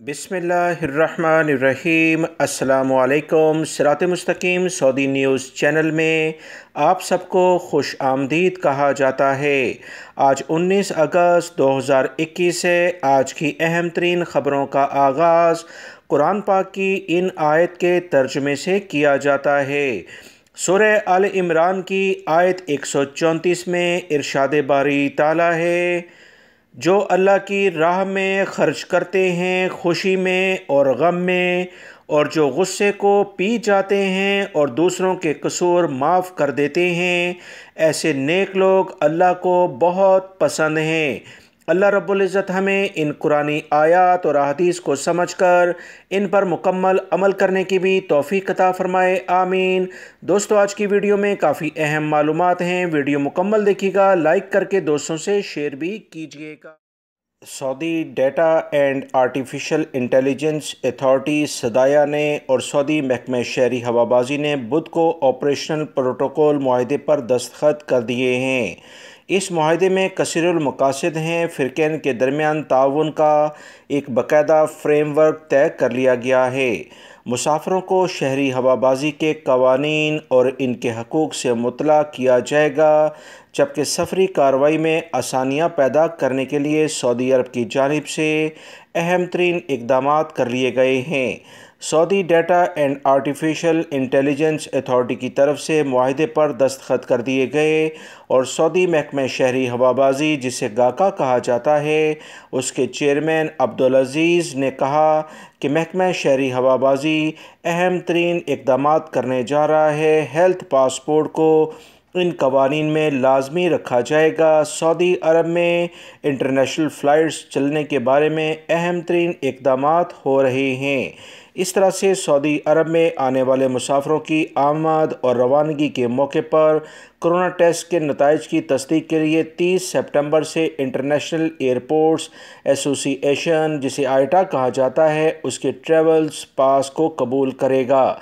بسم اللہ الرحمن الرحیم۔ السلام علیکم۔ صراط مستقیم سعودی نیوز چینل میں آپ سب کو خوش آمدید کہا جاتا ہے۔ آج 19 اگست 2021 ہے۔ آج کی اہم ترین خبروں کا آغاز قرآن پاک کی ان آیت کے ترجمے سے کیا جاتا ہے۔ سورہ آل عمران کی آیت 134 میں ارشاد باری تعالیٰ ہے، جو اللہ کی راہ میں خرچ کرتے ہیں خوشی میں اور غم میں، اور جو غصے کو پی جاتے ہیں اور دوسروں کے قصور معاف کر دیتے ہیں، ایسے نیک لوگ اللہ کو بہت پسند ہیں۔ اللہ رب العزت ہمیں ان قرآنی آیات اور احادیث کو سمجھ کر ان پر مکمل عمل کرنے کی بھی توفیق عطا فرمائے، آمین۔ دوستو، آج کی ویڈیو میں کافی اہم معلومات ہیں، ویڈیو مکمل دیکھیے گا، لائک کر کے دوستوں سے شیئر بھی کیجیے گا۔ Saudi data and artificial intelligence authority SDAIA نے اور سعودی محکمہ شہری ہوابازی نے بدھ کو آپریشنل پروٹوکول معاہدے پر دستخط کر دیے ہیں۔ اس معاہدے میں کثیر المقاصد ہیں، فریقین کے درمیان تعاون کا ایک باقاعدہ فریم ورک طے کر لیا گیا ہے۔ مسافروں کو شہری ہوابازی کے قوانین اور ان کے حقوق سے مطلع کیا جائے گا، جبکہ سفری کارروائی میں آسانیاں پیدا کرنے کے لیے سعودی عرب کی جانب سے اہم ترین اقدامات کر لیے گئے ہیں۔ Saudi data and artificial intelligence authority کی طرف سے معاہدے پر دستخط کر دیے گئے اور سعودی محکمہ شہری ہوابازی، جسے گاکا کہا جاتا ہے، اس کے چیئرمین عبدالعزیز نے کہا کہ محکمہ شہری ہوابازی اہم ترین اقدامات کرنے جا رہا ہے۔ ہیلتھ پاسپورٹ کو ان قوانین میں لازمی رکھا جائے گا۔ سعودی عرب میں انٹرنیشنل فلائٹس چلنے کے بارے میں اہم ترین اقدامات ہو رہے ہیں۔ اس طرح سے سعودی عرب میں آنے والے مسافروں کی آمد اور روانگی کے موقع پر کورونا ٹیسٹ کے نتائج کی تصدیق کے لیے 30 سپٹمبر سے انٹرنیشنل ایئرپورٹس ایسوسی ایشن، جسے آئیٹا کہا جاتا ہے، اس کے ٹریولز پاس کو قبول کرے گا۔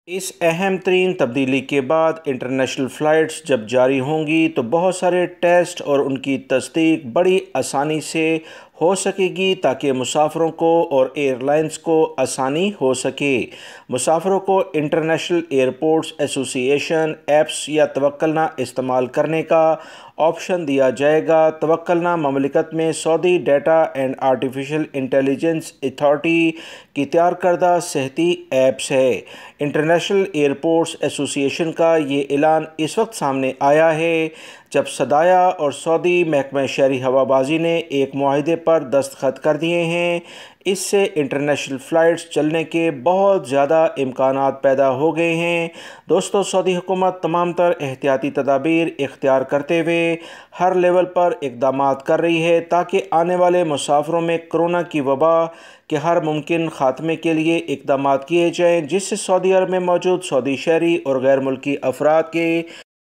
اس اہم ترین تبدیلی کے بعد انٹرنیشنل فلائٹس جب جاری ہوں گی تو بہت سارے ٹیسٹ اور ان کی تصدیق بڑی آسانی سے ہو سکے گی، تاکہ مسافروں کو اور ایئر لائنز کو آسانی ہو سکے۔ مسافروں کو انٹرنیشنل ایئرپورٹس ایسوسی ایشن ایپس یا توکلنا استعمال کرنے کا آپشن دیا جائے گا۔ توکلنا مملکت میں Saudi data and artificial intelligence authority کی تیار کردہ صحتی ایپس ہے۔ انٹرنیشنل ایئرپورٹس ایسوسی ایشن کا یہ اعلان اس وقت سامنے آیا ہے جب صدایہ اور سعودی محکمہ شہری ہوابازی نے ایک معاہدے پر دستخط کر دیے ہیں۔ اس سے انٹرنیشنل فلائٹس چلنے کے بہت زیادہ امکانات پیدا ہو گئے ہیں۔ دوستو، سعودی حکومت تمام تر احتیاطی تدابیر اختیار کرتے ہوئے ہر لیول پر اقدامات کر رہی ہے تاکہ آنے والے مسافروں میں کورونا کی وبا کے ہر ممکن خاتمے کے لیے اقدامات کیے جائیں، جس سے سعودی عرب میں موجود سعودی شہری اور غیر ملکی افراد کے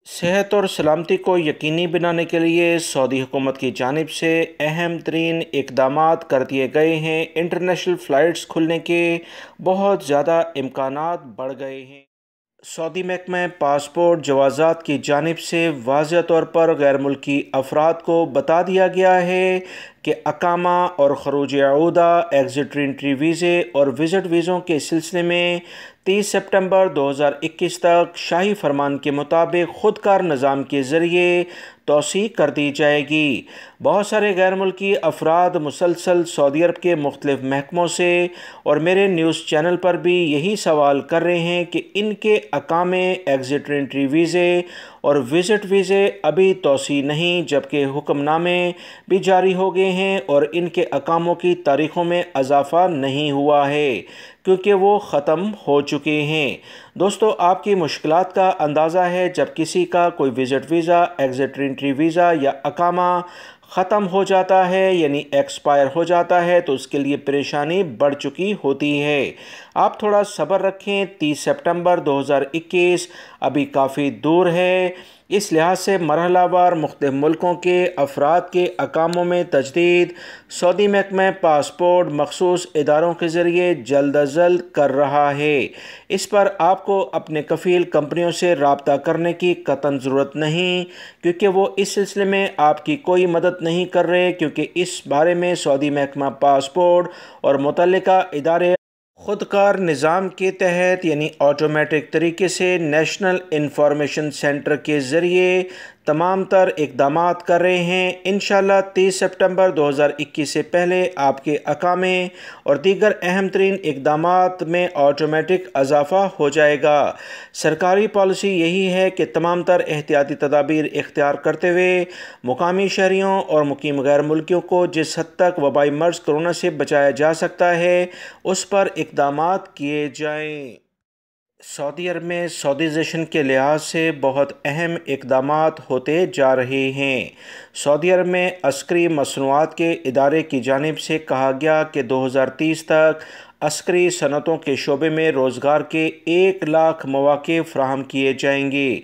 صحت اور سلامتی کو یقینی بنانے کے لیے سعودی حکومت کی جانب سے اہم ترین اقدامات کر دیے گئے ہیں۔ انٹرنیشنل فلائٹس کھلنے کے بہت زیادہ امکانات بڑھ گئے ہیں۔ سعودی محکمہ پاسپورٹ جوازات کی جانب سے واضح طور پر غیر ملکی افراد کو بتا دیا گیا ہے کہ اقامہ اور خروج عودہ، ایگزٹ انٹری ویزے اور وزٹ ویزوں کے سلسلے میں 30 سپٹمبر 2021 تک شاہی فرمان کے مطابق خود کار نظام کے ذریعے توسیع کر دی جائے گی۔ بہت سارے غیر ملکی افراد مسلسل سعودی عرب کے مختلف محکموں سے اور میرے نیوز چینل پر بھی یہی سوال کر رہے ہیں کہ ان کے اقامے، ایگزٹ انٹری ویزے اور وزٹ ویزے ابھی توسیع نہیں، جبکہ حکم نامے بھی جاری ہو گئے ہیں اور ان کے اقاموں کی تاریخوں میں اضافہ نہیں ہوا ہے کیونکہ وہ ختم ہو چکے ہیں۔ دوستو، آپ کی مشکلات کا اندازہ ہے جب کسی کا کوئی visit visa, exit entry visa یا اقامہ ختم ہو جاتا ہے، یعنی ایکسپائر ہو جاتا ہے، تو اس کے لیے پریشانی بڑھ چکی ہوتی ہے۔ آپ تھوڑا صبر رکھیں۔ 30 سپٹمبر 2021 ابھی کافی دور ہے۔ اس لحاظ سے مرحلہ وار مختلف ملکوں کے افراد کے اقاموں میں تجدید سعودی محکمہ پاسپورٹ مخصوص اداروں کے ذریعے جلد از جلد کر رہا ہے۔ اس پر آپ کو اپنے کفیل کمپنیوں سے رابطہ کرنے کی قطعاً ضرورت نہیں، کیونکہ وہ اس سلسلے میں آپ کی کوئی مدد نہیں کر رہے، کیونکہ اس بارے میں سعودی محکمہ پاسپورٹ اور متعلقہ ادارے خودکار نظام کے تحت یعنی آٹومیٹک طریقے سے نیشنل انفارمیشن سینٹر کے ذریعے تمام تر اقدامات کر رہے ہیں۔ انشاءاللہ 30 سپٹمبر 2021 سے پہلے آپ کے اقامے اور دیگر اہم ترین اقدامات میں آٹومیٹک اضافہ ہو جائے گا۔ سرکاری پالیسی یہی ہے کہ تمام تر احتیاطی تدابیر اختیار کرتے ہوئے مقامی شہریوں اور مقیم غیر ملکیوں کو جس حد تک وبائی مرض کرونا سے بچایا جا سکتا ہے اس پر اقدامات کیے جائیں۔ سعودی عرب میں سعودیزیشن کے لحاظ سے بہت اہم اقدامات ہوتے جا رہے ہیں۔ سعودی عرب میں عسکری مصنوعات کے ادارے کی جانب سے کہا گیا کہ 2030 تک عسکری صنعتوں کے شعبے میں روزگار کے 1 لاکھ مواقع فراہم کیے جائیں گے۔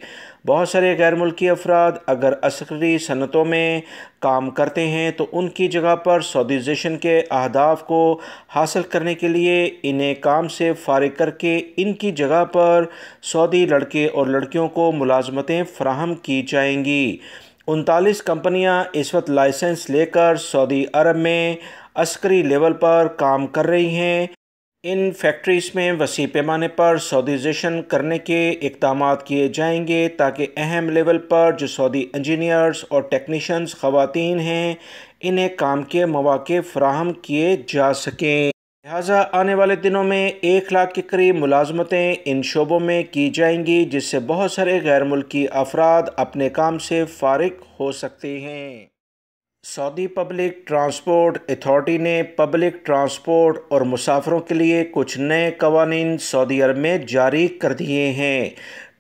بہت سارے غیر ملکی افراد اگر عسکری صنعتوں میں کام کرتے ہیں تو ان کی جگہ پر سعودیزیشن کے اہداف کو حاصل کرنے کے لیے انہیں کام سے فارغ کر کے ان کی جگہ پر سعودی لڑکے اور لڑکیوں کو ملازمتیں فراہم کی جائیں گی۔ 39 کمپنیاں اس وقت لائسنس لے کر سعودی عرب میں عسکری لیول پر کام کر رہی ہیں۔ ان فیکٹریز میں وسیع پیمانے پر سعودیزیشن کرنے کے اقدامات کیے جائیں گے تاکہ اہم لیول پر جو سعودی انجینئرز اور ٹیکنیشینز خواتین ہیں انہیں کام کے مواقع فراہم کیے جا سکیں۔ لہٰذا آنے والے دنوں میں 1 لاکھ کے قریب ملازمتیں ان شعبوں میں کی جائیں گی، جس سے بہت سارے غیر ملکی افراد اپنے کام سے فارغ ہو سکتے ہیں۔ سعودی پبلک ٹرانسپورٹ اتھارٹی نے پبلک ٹرانسپورٹ اور مسافروں کے لیے کچھ نئے قوانین سعودی عرب میں جاری کر دیے ہیں۔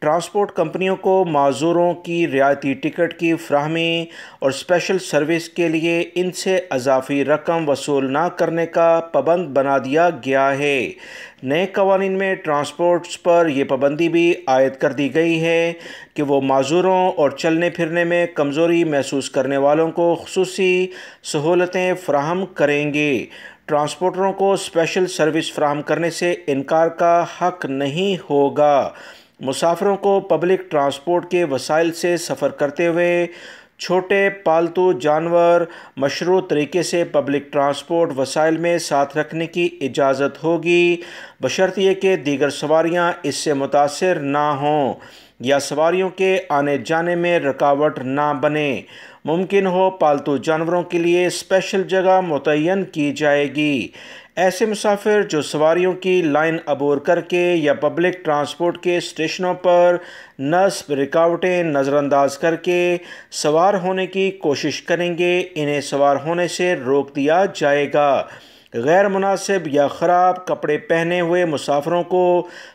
ٹرانسپورٹ کمپنیوں کو معذوروں کی رعایتی ٹکٹ کی فراہمی اور اسپیشل سروس کے لیے ان سے اضافی رقم وصول نہ کرنے کا پابند بنا دیا گیا ہے۔ نئے قوانین میں ٹرانسپورٹس پر یہ پابندی بھی عائد کر دی گئی ہے کہ وہ معذوروں اور چلنے پھرنے میں کمزوری محسوس کرنے والوں کو خصوصی سہولتیں فراہم کریں گے۔ ٹرانسپورٹروں کو اسپیشل سروس فراہم کرنے سے انکار کا حق نہیں ہوگا۔ مسافروں کو پبلک ٹرانسپورٹ کے وسائل سے سفر کرتے ہوئے چھوٹے پالتو جانور مشروط طریقے سے پبلک ٹرانسپورٹ وسائل میں ساتھ رکھنے کی اجازت ہوگی، بشرطیہ کہ دیگر سواریاں اس سے متاثر نہ ہوں یا سواریوں کے آنے جانے میں رکاوٹ نہ بنے۔ ممکن ہو پالتو جانوروں کے لیے اسپیشل جگہ متعین کی جائے گی۔ ایسے مسافر جو سواریوں کی لائن عبور کر کے یا پبلک ٹرانسپورٹ کے اسٹیشنوں پر نصب رکاوٹیں نظر انداز کر کے سوار ہونے کی کوشش کریں گے، انہیں سوار ہونے سے روک دیا جائے گا۔ غیر مناسب یا خراب کپڑے پہنے ہوئے مسافروں کو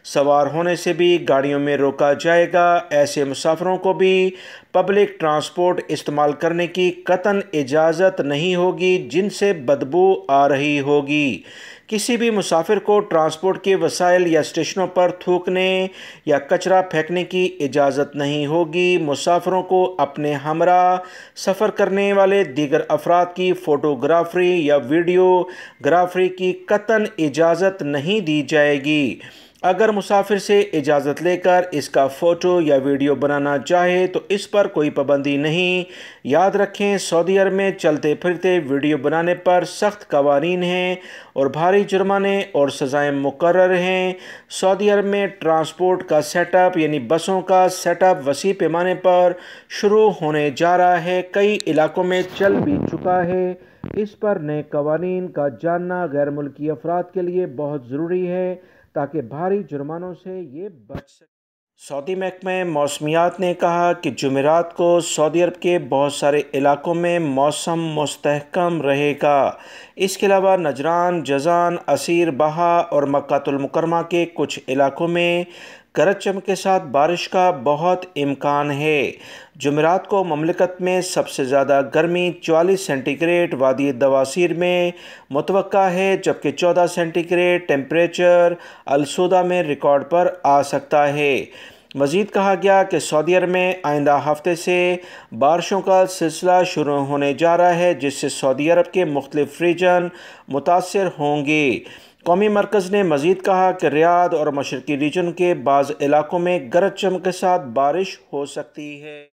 سوار ہونے سے بھی گاڑیوں میں روکا جائے گا۔ ایسے مسافروں کو بھی پبلک ٹرانسپورٹ استعمال کرنے کی قطعاً اجازت نہیں ہوگی جن سے بدبو آ رہی ہوگی۔ کسی بھی مسافر کو ٹرانسپورٹ کے وسائل یا اسٹیشنوں پر تھوکنے یا کچرا پھینکنے کی اجازت نہیں ہوگی۔ مسافروں کو اپنے ہمراہ سفر کرنے والے دیگر افراد کی فوٹوگرافری یا ویڈیو گرافری کی قطعاً اجازت نہیں دی جائے گی۔ اگر مسافر سے اجازت لے کر اس کا فوٹو یا ویڈیو بنانا چاہے تو اس پر کوئی پابندی نہیں۔ یاد رکھیں، سعودی عرب میں چلتے پھرتے ویڈیو بنانے پر سخت قوانین ہیں اور بھاری جرمانے اور سزائیں مقرر ہیں۔ سعودی عرب میں ٹرانسپورٹ کا سیٹ اپ یعنی بسوں کا سیٹ اپ وسیع پیمانے پر شروع ہونے جا رہا ہے، کئی علاقوں میں چل بھی چکا ہے۔ اس پر نئے قوانین کا جاننا غیر ملکی افراد کے لیے بہت ضروری ہے تاکہ بھاری جرمانوں سے یہ بچ سکے۔ سعودی محکمہ موسمیات نے کہا کہ جمعرات کو سعودی عرب کے بہت سارے علاقوں میں موسم مستحکم رہے گا۔ اس کے علاوہ نجران، جازان، عسیر بہا اور مکہ المکرمہ کے کچھ علاقوں میں گرج چمک کے ساتھ بارش کا بہت امکان ہے۔ جمعرات کو مملکت میں سب سے زیادہ گرمی 44 سینٹی گریڈ وادی دواسیر میں متوقع ہے، جبکہ 14 سینٹی گریڈ ٹیمپریچر السودہ میں ریکارڈ پر آ سکتا ہے۔ مزید کہا گیا کہ سعودی عرب میں آئندہ ہفتے سے بارشوں کا سلسلہ شروع ہونے جا رہا ہے، جس سے سعودی عرب کے مختلف ریجن متاثر ہوں گے۔ قومی مرکز نے مزید کہا کہ ریاض اور مشرقی ریجن کے بعض علاقوں میں گرج چمک کے ساتھ بارش ہو سکتی ہے۔